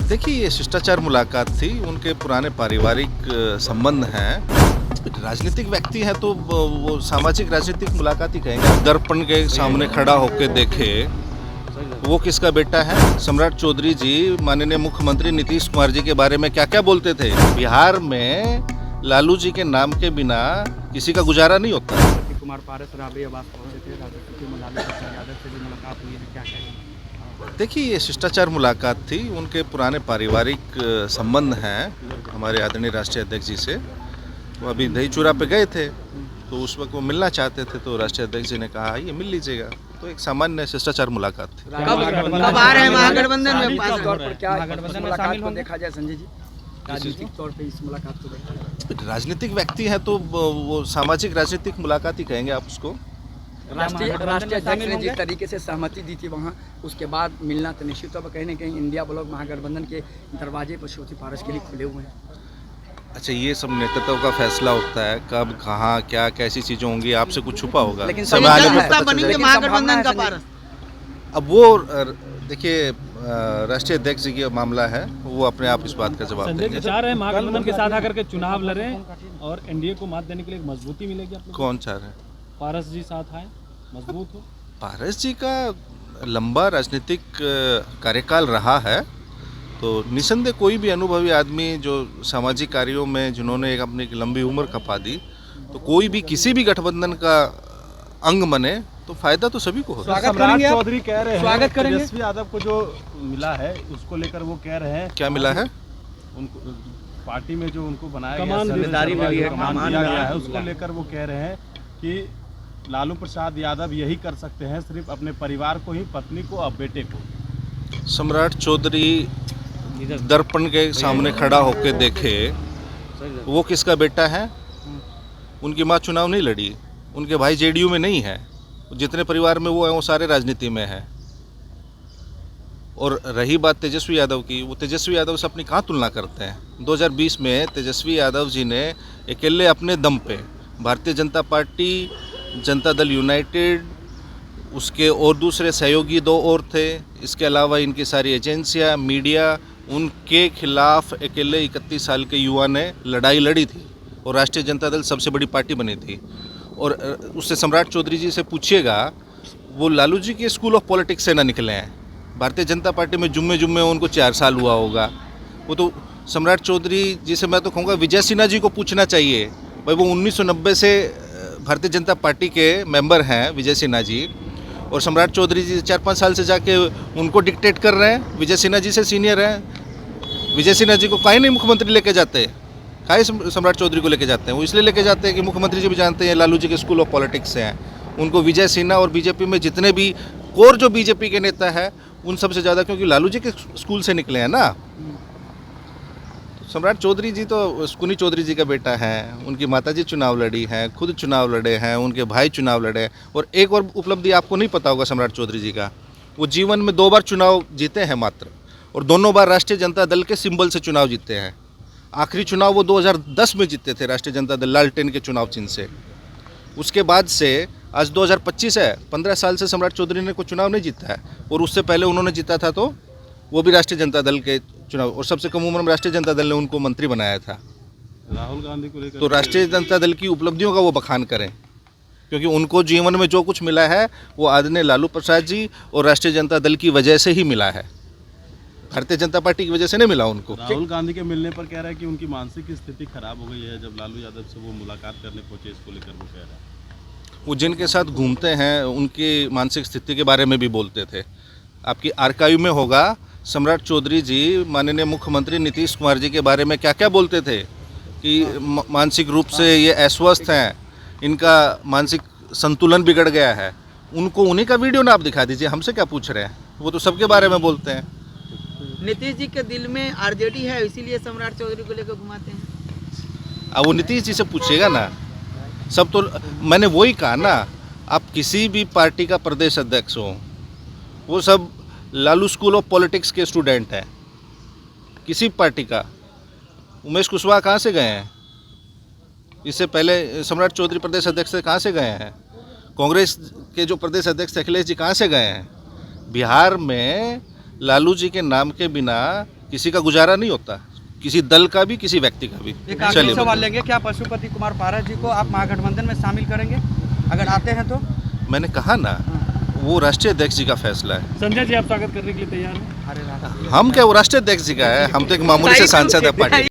देखिए, ये शिष्टाचार मुलाकात थी। उनके पुराने पारिवारिक संबंध हैं। राजनीतिक व्यक्ति हैं तो वो सामाजिक राजनीतिक मुलाकात ही कहेंगे। दर्पण के सामने खड़ा होकर देखे वो किसका बेटा है। सम्राट चौधरी जी माननीय मुख्यमंत्री नीतीश कुमार जी के बारे में क्या क्या बोलते थे। बिहार में लालू जी के नाम के बिना किसी का गुजारा नहीं होता। कुमार पारस राबे आवास पहुंचे थे, राजनीति में लालू प्रसाद यादव से भी मुलाकात हुई है, क्या कहेंगे? देखिए, ये शिष्टाचार मुलाकात थी। उनके पुराने पारिवारिक संबंध हैं हमारे आदरणीय राष्ट्रीय अध्यक्ष जी से। वो अभी दही चूरा पे गए थे तो उस वक्त वो मिलना चाहते थे, तो राष्ट्रीय अध्यक्ष जी ने कहा ये मिल लीजिएगा। तो एक सामान्य शिष्टाचार मुलाकात थी। कब आ रहे हैं महागठबंधन में? राजनीतिक तौर पर क्या महागठबंधन में शामिल को देखा जाए संजय जी, राजनीतिक तौर पर इस मुलाकात को देखा जाए। राजनीतिक व्यक्ति हैं तो वो सामाजिक राजनीतिक मुलाकात ही कहेंगे आप उसको। राष्ट्रीय अध्यक्ष ने जिस तरीके से सहमति दी थी वहाँ, उसके बाद मिलना तो निश्चित तौर पर कहीं ना कहीं इंडिया ब्लॉक महागठबंधन के दरवाजे पर श्रोति पारस के लिए खुले हुए हैं। अच्छा, ये सब नेतृत्व का फैसला होता है, कब कहाँ क्या कैसी चीजें होंगी, आपसे कुछ छुपा होगा। लेकिन समय आने पर पता बनेंगे चलेगा। महागठबंधन का पारस। अब वो देखिए, राष्ट्रीय अध्यक्ष जी का मामला है, वो अपने आप इस बात का जवाब देंगे। चाह रहे हैं महागठबंधन के साथ आकर के चुनाव लड़ें और एनडीए को मात देने के लिए एक मजबूती मिलेगी आप लोगों को? कौन चाह रहे हैं? पारस जी साथ आए, मजबूत हो। पारस जी का लंबा राजनीतिक कार्यकाल रहा है, तो निसंदेह कोई भी अनुभवी आदमी जो सामाजिक कार्यों में जिन्होंने एक अपनी लंबी उम्र खपा दी, तो कोई भी किसी भी गठबंधन का अंग बने तो फायदा तो सभी को होगा। सम्राट चौधरी कह रहे हैं, स्वागत करेंगे। तेजस्वी यादव को जो मिला है उसको लेकर वो कह रहे हैं। क्या मिला है? उनको पार्टी में जो उनको बनाया कमान गया, जिम्मेदारी मिली है, कमान कमान दिया मिला गया है, है, उसको लेकर वो कह रहे हैं कि लालू प्रसाद यादव यही कर सकते हैं, सिर्फ अपने परिवार को ही, पत्नी को और बेटे को। सम्राट चौधरी दर्पण के सामने खड़ा होकर देखे वो किसका बेटा है। उनकी माँ चुनाव नहीं लड़ी, उनके भाई जेडीयू में नहीं है, जितने परिवार में वो हैं वो सारे राजनीति में हैं। और रही बात तेजस्वी यादव की, वो तेजस्वी यादव से अपनी कहाँ तुलना करते हैं। 2020 में तेजस्वी यादव जी ने अकेले अपने दम पे भारतीय जनता पार्टी, जनता दल यूनाइटेड, उसके और दूसरे सहयोगी 2 और थे, इसके अलावा इनकी सारी एजेंसियां, मीडिया, उनके खिलाफ अकेले 31 साल के युवा ने लड़ाई लड़ी थी और राष्ट्रीय जनता दल सबसे बड़ी पार्टी बनी थी। और उससे सम्राट चौधरी जी से पूछिएगा, वो लालू जी के स्कूल ऑफ पॉलिटिक्स से ना निकले हैं। भारतीय जनता पार्टी में जुम्मे उनको 4 साल हुआ होगा। वो तो सम्राट चौधरी जी से मैं तो कहूँगा विजय सिन्हा जी को पूछना चाहिए। भाई वो 1990 से भारतीय जनता पार्टी के मेंबर हैं विजय सिन्हा जी, और सम्राट चौधरी जी 4-5 साल से जाके उनको डिक्टेट कर रहे हैं। विजय सिन्हा जी से सीनियर हैं। विजय सिन्हा जी को काहे नहीं मुख्यमंत्री लेके जाते, काहे सम्राट चौधरी को लेके जाते हैं? वो इसलिए लेके जाते हैं कि मुख्यमंत्री जी भी जानते हैं लालू जी के स्कूल ऑफ पॉलिटिक्स से हैं। उनको विजय सिन्हा और बीजेपी में जितने भी कोर जो बीजेपी के नेता है उन सबसे ज़्यादा, क्योंकि लालू जी के स्कूल से निकले हैं ना। सम्राट चौधरी जी तो स्कुनी चौधरी जी का बेटा है, उनकी माताजी चुनाव लड़ी हैं, खुद चुनाव लड़े हैं, उनके भाई चुनाव लड़े हैं। और एक और उपलब्धि आपको नहीं पता होगा सम्राट चौधरी जी का, वो जीवन में 2 बार चुनाव जीते हैं मात्र, और दोनों बार राष्ट्रीय जनता दल के सिंबल से चुनाव जीते हैं। आखिरी चुनाव वो 2010 में जीते थे राष्ट्रीय जनता दल लालटेन के चुनाव चिन्ह से। उसके बाद से आज 2025 है, 15 साल से सम्राट चौधरी ने कोई चुनाव नहीं जीता है। और उससे पहले उन्होंने जीता था तो वो भी राष्ट्रीय जनता दल के चुनाव, और सबसे कम उम्र में राष्ट्रीय जनता दल ने उनको मंत्री बनाया था। राहुल गांधी को लेकर तो राष्ट्रीय जनता दल की उपलब्धियों का वो बखान करें, क्योंकि उनको जीवन में जो कुछ मिला है वो आदरणीय लालू प्रसाद जी और राष्ट्रीय जनता दल की वजह से ही मिला है, भारतीय जनता पार्टी की वजह से नहीं मिला उनको। राहुल गांधी के मिलने पर कह रहा है कि उनकी मानसिक स्थिति खराब हो गई है। जब लालू यादव से वो मुलाकात करने पहुंचे, इसको लेकर वो कह रहा है। वो जिनके साथ घूमते हैं उनकी मानसिक स्थिति के बारे में भी बोलते थे। आपकी आर्काइव में होगा, सम्राट चौधरी जी माननीय मुख्यमंत्री नीतीश कुमार जी के बारे में क्या क्या बोलते थे कि मानसिक रूप से ये अस्वस्थ हैं, इनका मानसिक संतुलन बिगड़ गया है। उनको उन्हीं का वीडियो ना आप दिखा दीजिए, हमसे क्या पूछ रहे हैं? वो तो सबके बारे में बोलते हैं। नीतीश जी के दिल में आरजेडी है, इसीलिए सम्राट चौधरी को लेकर घुमाते हैं। अब वो नीतीश जी से पूछिएगा ना। सब तो मैंने वही कहा ना, आप किसी भी पार्टी का प्रदेश अध्यक्ष हो, वो सब लालू स्कूल ऑफ पॉलिटिक्स के स्टूडेंट हैं किसी पार्टी का। उमेश कुशवाहा कहाँ से गए हैं? इससे पहले सम्राट चौधरी प्रदेश अध्यक्ष से कहाँ से गए हैं? कांग्रेस के जो प्रदेश अध्यक्ष अखिलेश जी कहाँ से गए हैं? बिहार में लालू जी के नाम के बिना किसी का गुजारा नहीं होता, किसी दल का भी, किसी व्यक्ति का भी। एक आखिरी सवाल लेंगे, क्या पशुपति कुमार पारस जी को आप महागठबंधन में शामिल करेंगे अगर आते हैं तो? मैंने कहा ना, वो राष्ट्रीय अध्यक्ष जी का फैसला है। संजय जी आप स्वागत करने के लिए तैयार हैं? अरे हम क्या, वो राष्ट्रीय अध्यक्ष जी का है, हम तो एक मामूली से सांसद है पार्टी।